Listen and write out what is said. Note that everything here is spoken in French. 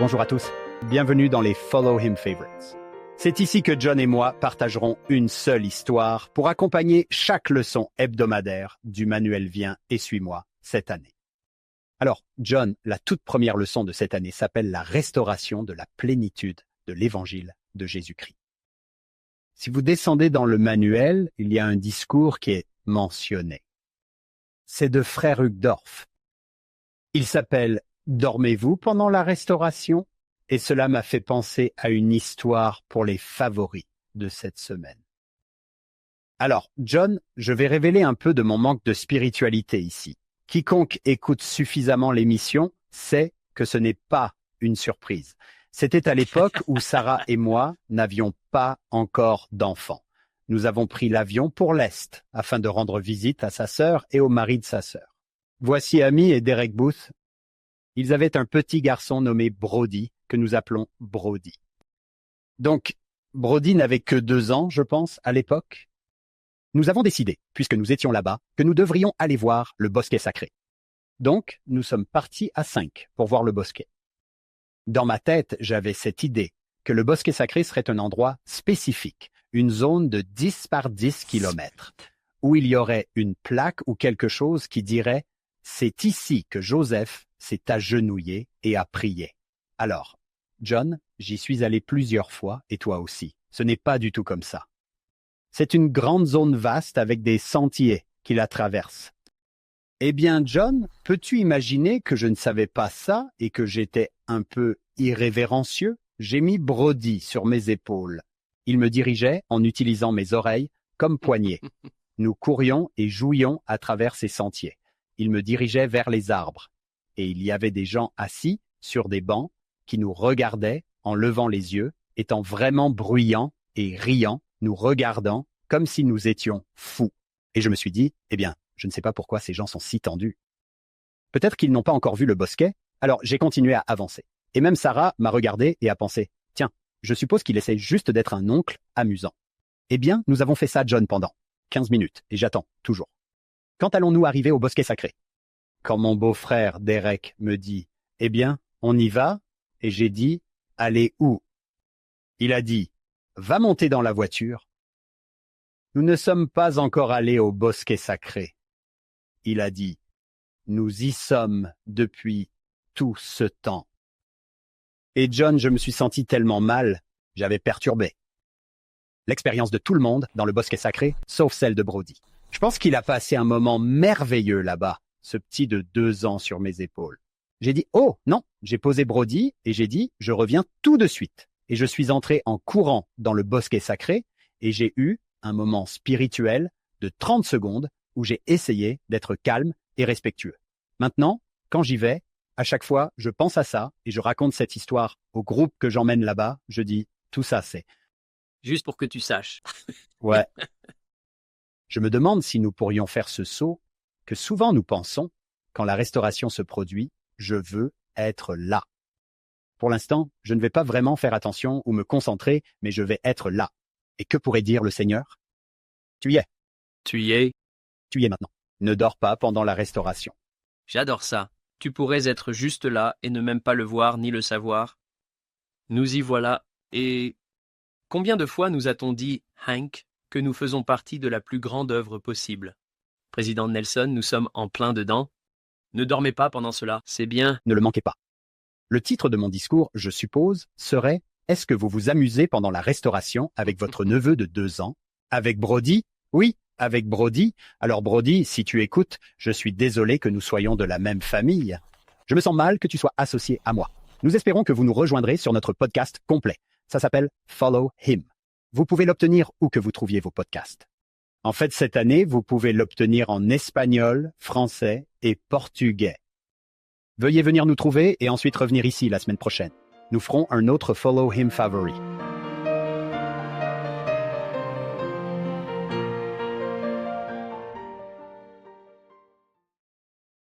Bonjour à tous, bienvenue dans les Follow Him Favorites. C'est ici que John et moi partagerons une seule histoire pour accompagner chaque leçon hebdomadaire du manuel Viens et suis-moi cette année. Alors, John, la toute première leçon de cette année s'appelle la restauration de la plénitude de l'évangile de Jésus-Christ. Si vous descendez dans le manuel, il y a un discours qui est mentionné. C'est de frère Uchtdorf. Il s'appelle « Dormez-vous pendant la restauration ?» et cela m'a fait penser à une histoire pour les favoris de cette semaine. Alors, John, je vais révéler un peu de mon manque de spiritualité ici. Quiconque écoute suffisamment l'émission sait que ce n'est pas une surprise. C'était à l'époque où Sarah et moi n'avions pas encore d'enfants. Nous avons pris l'avion pour l'Est afin de rendre visite à sa sœur et au mari de sa sœur. Voici Amy et Derek Booth. Ils avaient un petit garçon nommé Brody, que nous appelons Brody. Donc, Brody n'avait que 2 ans, je pense, à l'époque. Nous avons décidé, puisque nous étions là-bas, que nous devrions aller voir le bosquet sacré. Donc, nous sommes partis à 5 pour voir le bosquet. Dans ma tête, j'avais cette idée que le bosquet sacré serait un endroit spécifique, une zone de 10 par 10 kilomètres, où il y aurait une plaque ou quelque chose qui dirait « C'est ici que Joseph s'est agenouillé et a prié ». Alors, John, j'y suis allé plusieurs fois, et toi aussi. Ce n'est pas du tout comme ça. C'est une grande zone vaste avec des sentiers qui la traversent. Eh bien, John, peux-tu imaginer que je ne savais pas ça et que j'étais un peu irrévérencieux? J'ai mis Brody sur mes épaules. Il me dirigeait en utilisant mes oreilles comme poignées. Nous courions et jouions à travers ces sentiers. Il me dirigeait vers les arbres. Et il y avait des gens assis sur des bancs qui nous regardaient en levant les yeux, étant vraiment bruyants et riant, nous regardant comme si nous étions fous. Et je me suis dit, eh bien, je ne sais pas pourquoi ces gens sont si tendus. Peut-être qu'ils n'ont pas encore vu le bosquet, alors j'ai continué à avancer. Et même Sarah m'a regardé et a pensé, tiens, je suppose qu'il essaie juste d'être un oncle amusant. Eh bien, nous avons fait ça, John, pendant 15 minutes, et j'attends, toujours. Quand allons-nous arriver au bosquet sacré? Quand mon beau-frère Derek me dit, eh bien, on y va? Et j'ai dit, allez où? Il a dit, va monter dans la voiture. Nous ne sommes pas encore allés au bosquet sacré. Il a dit, nous y sommes depuis tout ce temps. Et John, je me suis senti tellement mal, j'avais perturbé l'expérience de tout le monde dans le bosquet sacré, sauf celle de Brody. Je pense qu'il a passé un moment merveilleux là-bas, ce petit de 2 ans sur mes épaules. J'ai dit, oh non, j'ai posé Brody et j'ai dit, je reviens tout de suite. Et je suis entré en courant dans le bosquet sacré et j'ai eu un moment spirituel de 30 secondes où j'ai essayé d'être calme et respectueux. Maintenant, quand j'y vais, à chaque fois, je pense à ça et je raconte cette histoire au groupe que j'emmène là-bas. Je dis, tout ça, c'est... Juste pour que tu saches. Ouais. Je me demande si nous pourrions faire ce saut que souvent nous pensons quand la restauration se produit, je veux être là. Pour l'instant, je ne vais pas vraiment faire attention ou me concentrer, mais je vais être là. Et que pourrait dire le Seigneur? Tu y es. Tu y es. Tu y es maintenant. Ne dors pas pendant la restauration. J'adore ça. Tu pourrais être juste là et ne même pas le voir ni le savoir. Nous y voilà. Et combien de fois nous a-t-on dit, Hank, que nous faisons partie de la plus grande œuvre possible? Président Nelson, nous sommes en plein dedans. Ne dormez pas pendant cela, c'est bien. Ne le manquez pas. Le titre de mon discours, je suppose, serait « Est-ce que vous vous amusez pendant la restauration avec votre neveu de 2 ans? Avec Brody? Oui, avec Brody. Alors Brody, si tu écoutes, je suis désolé que nous soyons de la même famille. Je me sens mal que tu sois associé à moi. Nous espérons que vous nous rejoindrez sur notre podcast complet. Ça s'appelle Follow Him. Vous pouvez l'obtenir où que vous trouviez vos podcasts. En fait, cette année, vous pouvez l'obtenir en espagnol, français et portugais. Veuillez venir nous trouver et ensuite revenir ici la semaine prochaine. Nous ferons un autre Follow Him Favori.